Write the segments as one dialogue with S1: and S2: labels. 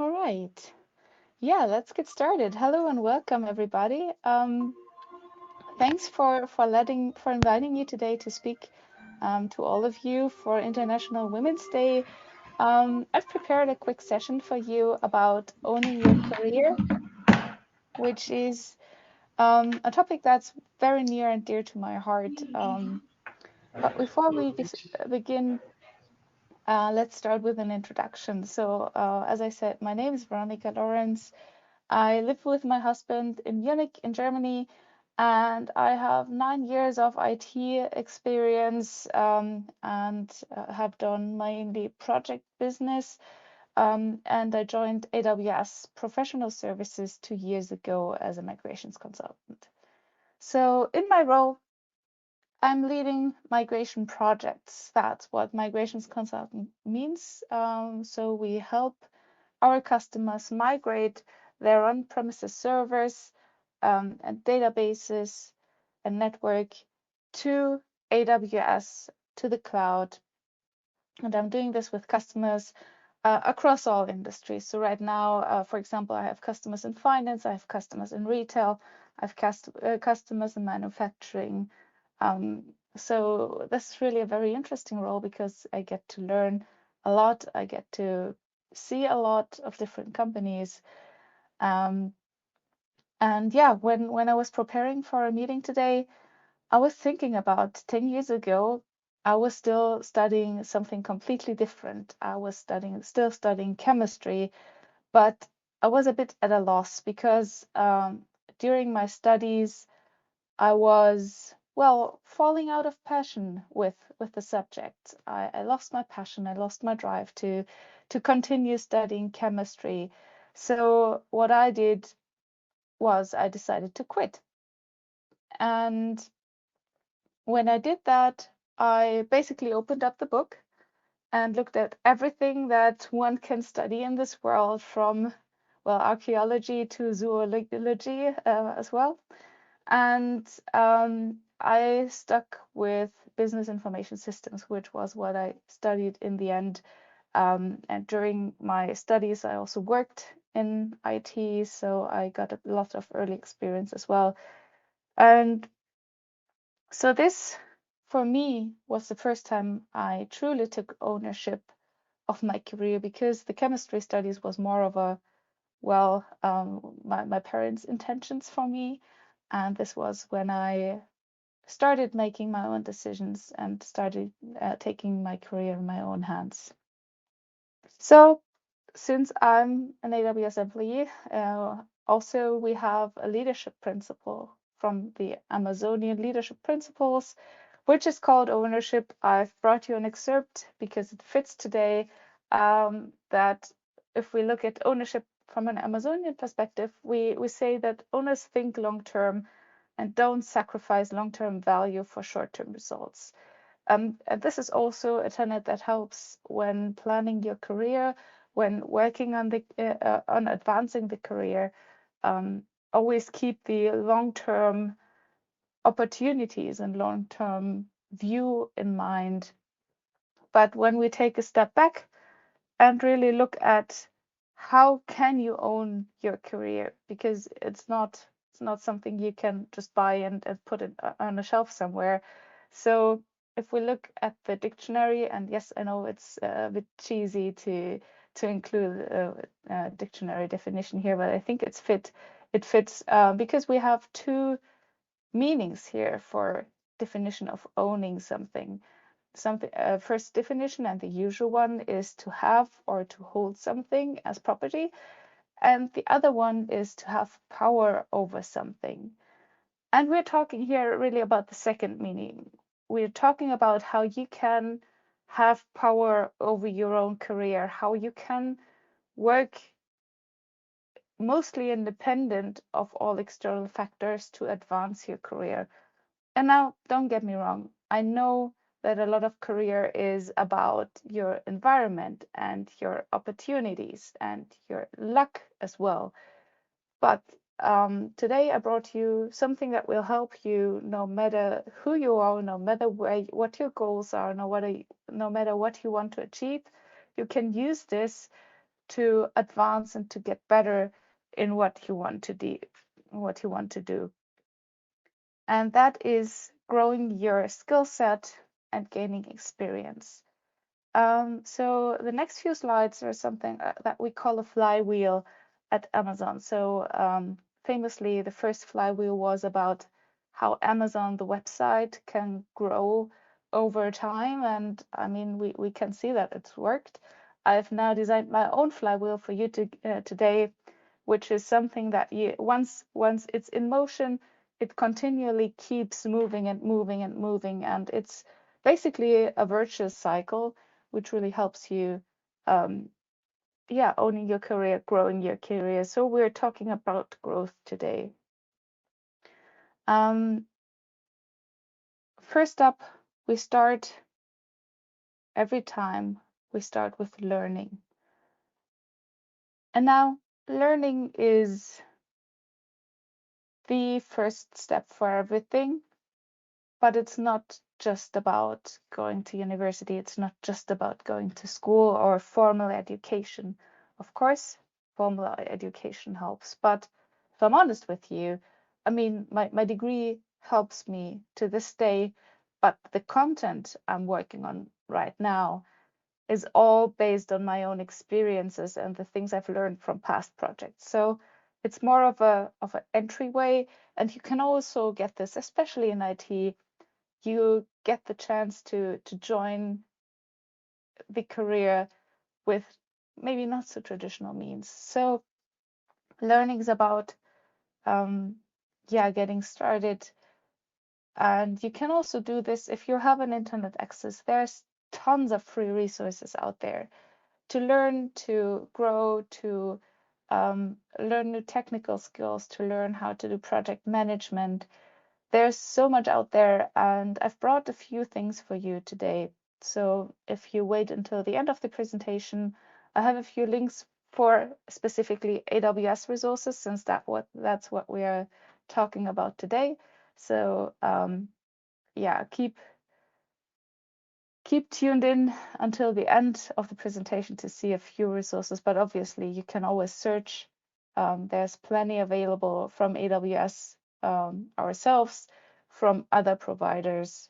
S1: All right. Yeah, let's get started. Hello and welcome everybody. Thanks for inviting me today to speak to all of you for International Women's Day. I've prepared a quick session for you about owning your career, which is a topic that's very near and dear to my heart. But before we begin, let's start with an introduction. So, as I said, my name is Veronika Lawerence. I live with my husband in Munich, in Germany, and I have 9 years of IT experience and have done mainly project business. And I joined AWS Professional Services 2 years ago as a migrations consultant. So, in my role, I'm leading migration projects. That's what migrations consultant means. So, we help our customers migrate their on-premises servers and databases and network to AWS, to the cloud. And I'm doing this with customers across all industries. So right now, for example, I have customers in finance, I have customers in retail, I have customers in manufacturing. So this is really a very interesting role because I get to learn a lot. I get to see a lot of different companies. Um, and yeah, when I was preparing for a meeting today, I was thinking about 10 years ago, I was still studying something completely different. I was still studying chemistry, but I was a bit at a loss because during my studies, I was, well, falling out of passion with the subject. I lost my passion, I lost my drive to continue studying chemistry. So what I did was I decided to quit. And when I did that, I basically opened up the book and looked at everything that one can study in this world, from, well, archaeology to zoology as well. And I stuck with business information systems, which was what I studied in the end. And during my studies, I also worked in IT, so I got a lot of early experience as well. And so this, for me, was the first time I truly took ownership of my career, because the chemistry studies was more of a, well, my parents' intentions for me. And this was when I started making my own decisions and started taking my career in my own hands. So since I'm an AWS employee, also we have a leadership principle from the Amazonian leadership principles, which is called ownership. I've brought you an excerpt because it fits today, that if we look at ownership from an Amazonian perspective, we say that owners think long term and don't sacrifice long term value for short term results. And this is also a tenet that helps when planning your career, when working on on advancing the career. Always keep the long-term opportunities and long-term view in mind. But when we take a step back and really look at how can you own your career, because it's not something you can just buy and put it on a shelf somewhere. So if we look at the dictionary, and yes, I know it's a bit cheesy to include a dictionary definition here, but I think it fits because we have two meanings here for definition of owning something. First definition, and the usual one, is to have or to hold something as property, and the other one is to have power over something. And we're talking here really about the second meaning. We're talking about how you can have power over your own career, how you can work mostly independent of all external factors to advance your career. And now, don't get me wrong, I know that a lot of career is about your environment and your opportunities and your luck as well. But today I brought you something that will help you, no matter who you are, no matter what your goals are, no matter what you want to achieve. You can use this to advance and to get better in what you want to do. And that is growing your skill set and gaining experience. So the next few slides are something that we call a flywheel at Amazon. So famously, the first flywheel was about how Amazon, the website, can grow over time. And I mean, we can see that it's worked. I've now designed my own flywheel for you today, which is something that once it's in motion, it continually keeps moving and moving and moving, and it's basically a virtuous cycle which really helps you, owning your career, growing your career. So we're talking about growth today. First up, we start every time we start with learning. And now learning is the first step for everything, but it's not just about going to university. It's not just about going to school or formal education. Of course, formal education helps, but if I'm honest with you, I mean, my degree helps me to this day, but the content I'm working on right now is all based on my own experiences and the things I've learned from past projects. So it's more of an entryway, and you can also get this, especially in IT. You get the chance to join the career with maybe not so traditional means. So learning is about getting started. And you can also do this if you have an internet access. There's tons of free resources out there to learn, to grow, to learn new technical skills, to learn how to do project management. There's so much out there, and I've brought a few things for you today. So if you wait until the end of the presentation, I have a few links for specifically AWS resources, since that's what we are talking about today. So keep tuned in until the end of the presentation to see a few resources, but obviously you can always search. There's plenty available from AWS ourselves, from other providers.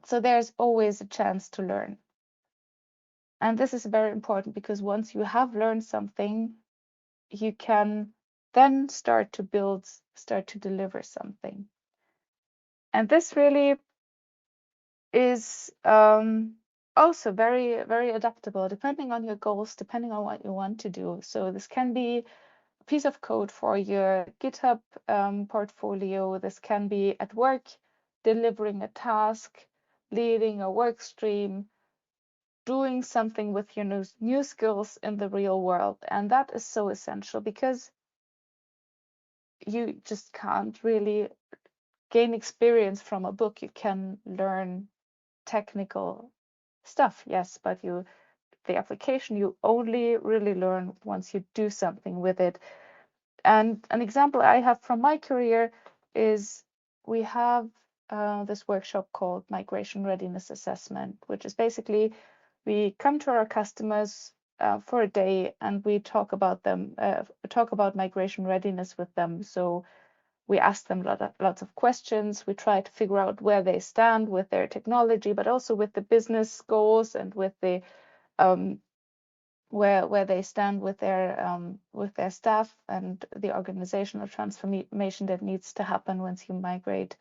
S1: So there's always a chance to learn. And this is very important because once you have learned something, you can then start to deliver something. And this really is also very, very adaptable, depending on your goals, depending on what you want to do. So this can be a piece of code for your GitHub portfolio. This can be at work, delivering a task, leading a work stream, doing something with your new skills in the real world. And that is so essential because you just can't really gain experience from a book. You can learn technical stuff, yes, but the application you only really learn once you do something with it. And an example I have from my career is we have this workshop called Migration Readiness Assessment, which is basically we come to our customers for a day and we talk about migration readiness with them. So we ask them lots of questions. We try to figure out where they stand with their technology, but also with the business goals and with the where they stand with their staff and the organizational transformation that needs to happen once you migrate.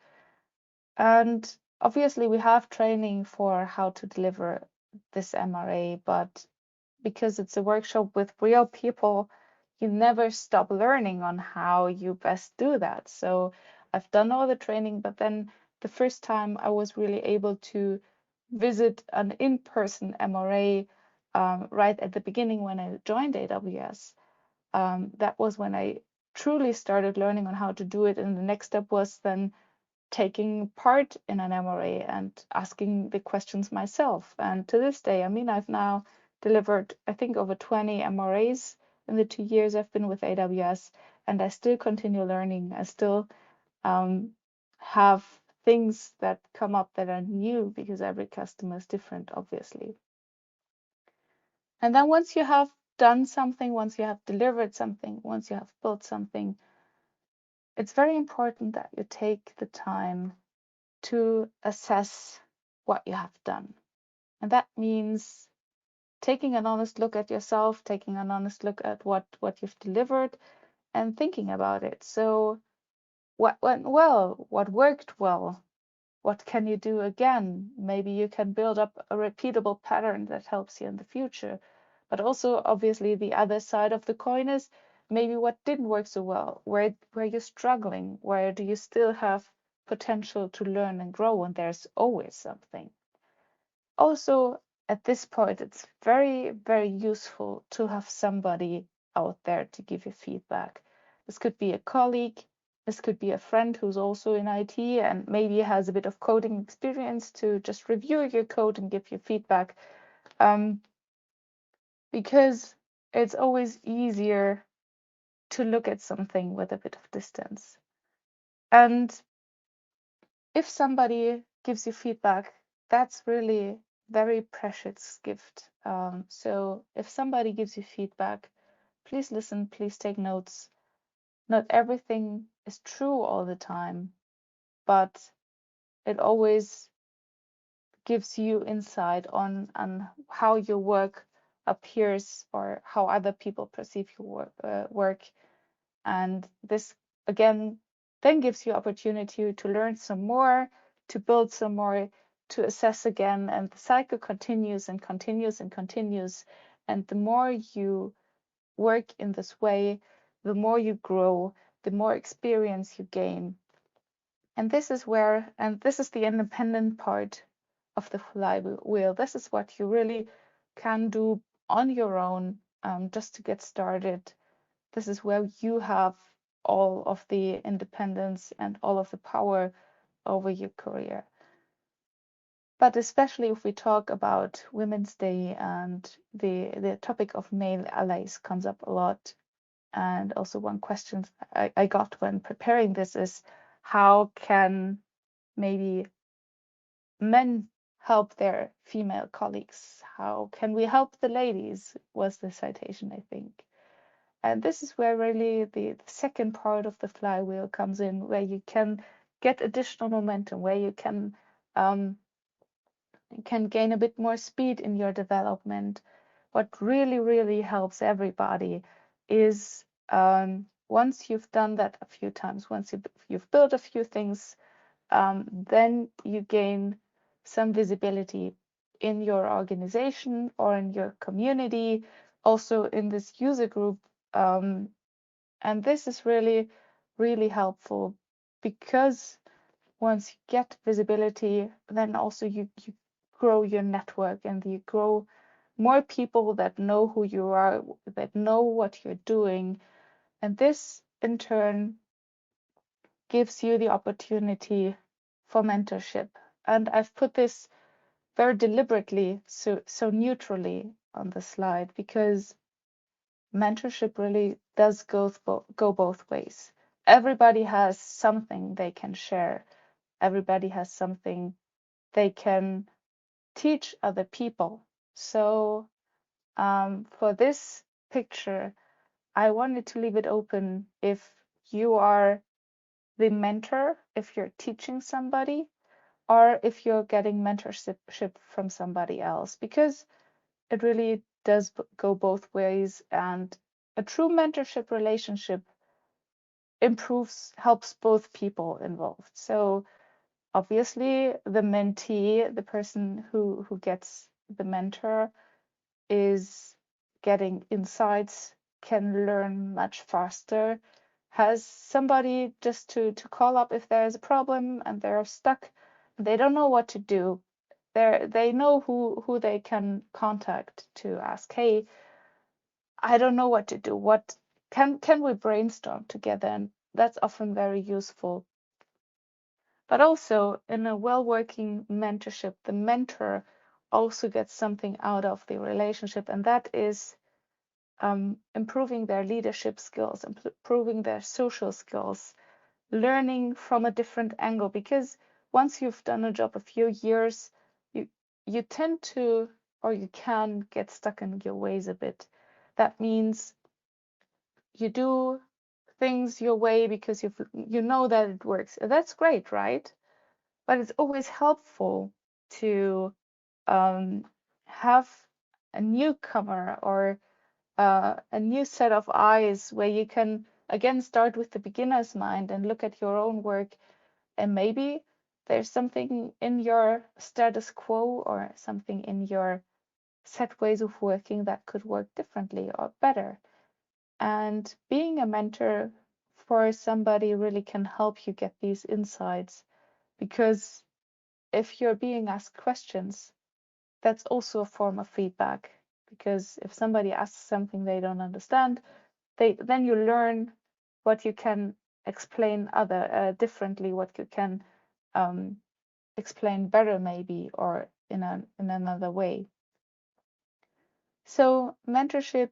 S1: And obviously, we have training for how to deliver this MRA, but because it's a workshop with real people, you never stop learning on how you best do that. So I've done all the training, but then the first time I was really able to visit an in-person MRA right at the beginning when I joined AWS. That was when I truly started learning on how to do it. And the next step was then taking part in an MRA and asking the questions myself. And to this day, I mean, I've now delivered, I think, over 20 MRAs in the 2 years I've been with AWS, and I still continue learning. I still have things that come up that are new because every customer is different, obviously. And then once you have done something, once you have delivered something, once you have built something, it's very important that you take the time to assess what you have done. And that means taking an honest look at yourself, taking an honest look at what you've delivered, and thinking about it. So what went well? What worked well? What can you do again? Maybe you can build up a repeatable pattern that helps you in the future. But also, obviously, the other side of the coin is maybe what didn't work so well. Where you're struggling? Where do you still have potential to learn and grow? And there's always something. Also, at this point, it's very, very useful to have somebody out there to give you feedback. This could be a colleague, this could be a friend who's also in IT and maybe has a bit of coding experience to just review your code and give you feedback. Because it's always easier to look at something with a bit of distance. And if somebody gives you feedback, that's really very precious gift. So if somebody gives you feedback, please listen, please take notes. Not everything is true all the time, but it always gives you insight on how your work appears or how other people perceive your work. And this again then gives you opportunity to learn some more, to build some more, to assess again, and the cycle continues and continues and continues. And the more you work in this way, the more you grow, the more experience you gain. And this is the independent part of the flywheel. This is what you really can do on your own, just to get started. This is where you have all of the independence and all of the power over your career. But especially if we talk about Women's Day, and the topic of male allies comes up a lot. And also one question I got when preparing this is, how can maybe men help their female colleagues? How can we help the ladies? Was the citation, I think. And this is where really the second part of the flywheel comes in, where you can get additional momentum, where you can gain a bit more speed in your development. What really, really helps everybody is, once you've done that a few times, once you've built a few things, then you gain some visibility in your organization or in your community, also in this user group. And this is really, really helpful, because once you get visibility, then also you grow your network, and you grow more people that know who you are, that know what you're doing. And this in turn gives you the opportunity for mentorship. And I've put this very deliberately, so neutrally on the slide, because mentorship really does go both ways. Everybody has something they can share. Everybody has something they can teach other people. So for this picture, I wanted to leave it open if you are the mentor, if you're teaching somebody, or if you're getting mentorship from somebody else, because it really does go both ways. And a true mentorship relationship helps both people involved. So obviously the mentee, the person who gets the mentor, is getting insights, can learn much faster, has somebody just to call up if there's a problem and they're stuck, they don't know what to do. They know who they can contact to ask, hey, I don't know what to do. What can we brainstorm together? And that's often very useful. But also in a well-working mentorship, the mentor also gets something out of the relationship, and that is improving their leadership skills, improving their social skills, learning from a different angle. Because once you've done a job a few years, you tend to, or you can get stuck in your ways a bit. That means you do things your way because you know that it works. That's great, right? But it's always helpful to have a newcomer or a new set of eyes where you can again start with the beginner's mind and look at your own work, and maybe there's something in your status quo or something in your set ways of working that could work differently or better. And being a mentor for somebody really can help you get these insights, because if you're being asked questions, that's also a form of feedback. Because if somebody asks something they don't understand, then you learn what you can explain differently, what you can explain better maybe, or in another way. So mentorship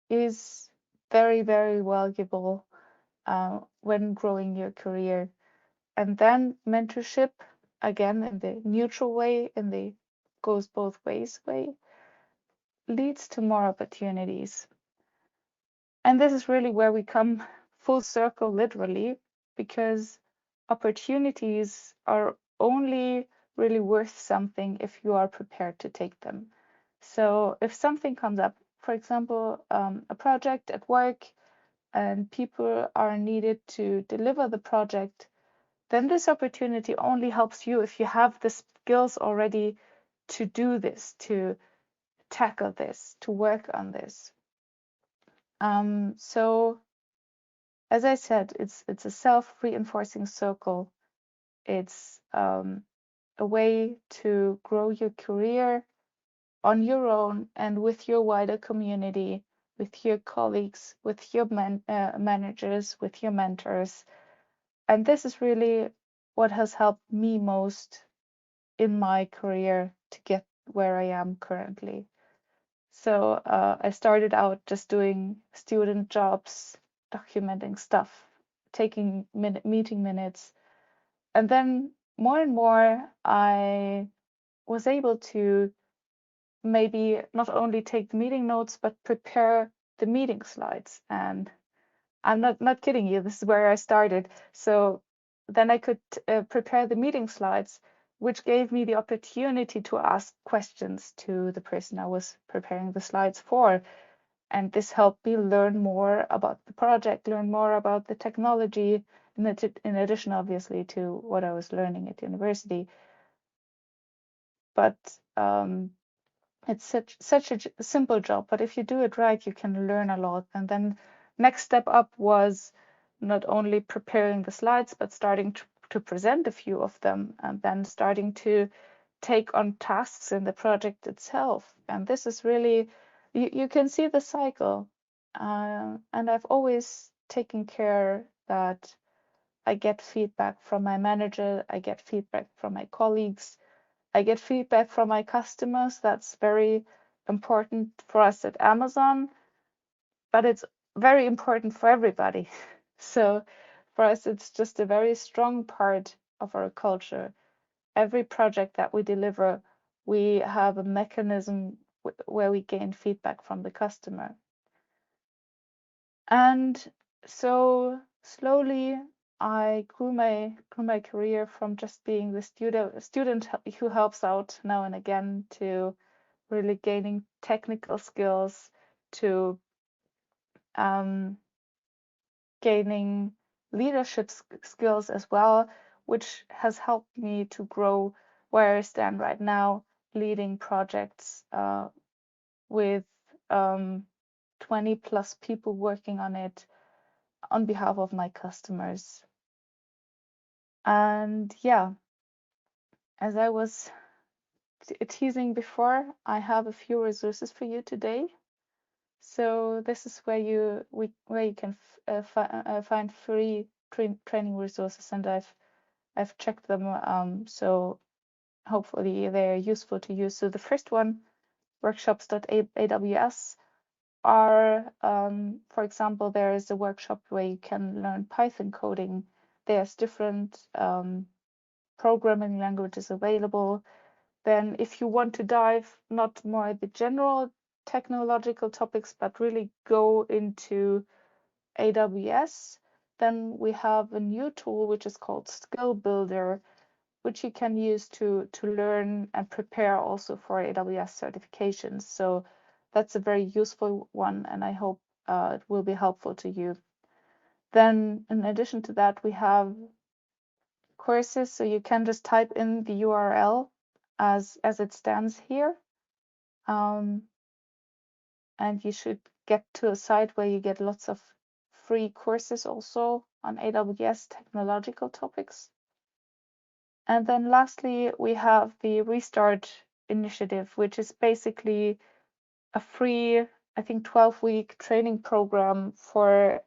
S1: is very, very valuable when growing your career. And then mentorship, again, in the neutral way, in the goes both ways way, leads to more opportunities. And this is really where we come full circle, literally, because opportunities are only really worth something if you are prepared to take them. So if something comes up, for example, a project at work, and people are needed to deliver the project, then this opportunity only helps you if you have the skills already to do this, to tackle this, to work on this. So as I said, it's a self-reinforcing circle. It's a way to grow your career on your own and with your wider community, with your colleagues, with your managers, with your mentors. And this is really what has helped me most in my career to get where I am currently. So I started out just doing student jobs, documenting stuff, taking meeting minutes. And then more and more, I was able to maybe not only take the meeting notes, but prepare the meeting slides. And I'm not kidding you, this is where I started. So then I could prepare the meeting slides, which gave me the opportunity to ask questions to the person I was preparing the slides for. And this helped me learn more about the project, learn more about the technology, in addition, obviously, to what I was learning at university. But it's such a simple job, but if you do it right, you can learn a lot. And then next step up was not only preparing the slides, but starting to present a few of them, and then starting to take on tasks in the project itself. And this is really, you can see the cycle. And I've always taken care that I get feedback from my manager, I get feedback from my colleagues, I get feedback from my customers. That's very important for us at Amazon, but it's very important for everybody. So for us, it's just a very strong part of our culture. Every project that we deliver, we have a mechanism where we gain feedback from the customer. And so slowly I grew my career from just being the student who helps out now and again to really gaining technical skills, to gaining leadership skills as well, which has helped me to grow where I stand right now, leading projects with 20 plus people working on it on behalf of my customers. And yeah, as I was teasing before, I have a few resources for you today. So this is where you can find free training resources, and I've checked them. So hopefully they're useful to you. So the first one, workshops.aws, are, for example, there is a workshop where you can learn Python coding. There's different programming languages available. Then if you want to dive not more the general technological topics, but really go into AWS, then we have a new tool which is called Skill Builder, which you can use to learn and prepare also for AWS certifications. So that's a very useful one, and I hope it will be helpful to you. Then in addition to that, we have courses, so you can just type in the URL as it stands here. And you should get to a site where you get lots of free courses also on AWS technological topics. And then lastly, we have the Restart initiative, which is basically a free, I think, 12-week training program for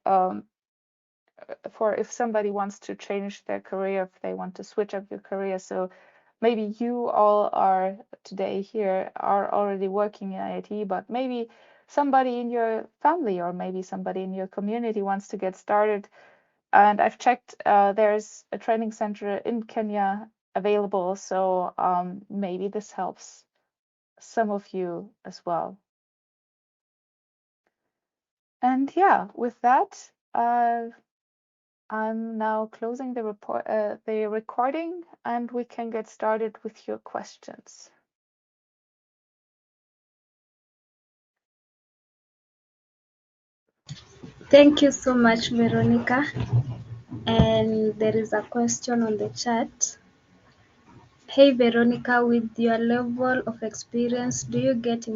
S1: if somebody wants to change their career, if they want to switch up your career. So maybe you all are today here are already working in IT, but maybe somebody in your family or maybe somebody in your community wants to get started. And I've checked, there's a training center in Kenya available, so maybe this helps some of you as well. And yeah, with that, I'm now closing the recording, and we can get started with your questions.
S2: Thank you so much, Veronika. And there is a question on the chat. Hey, Veronika, with your level of experience, do you get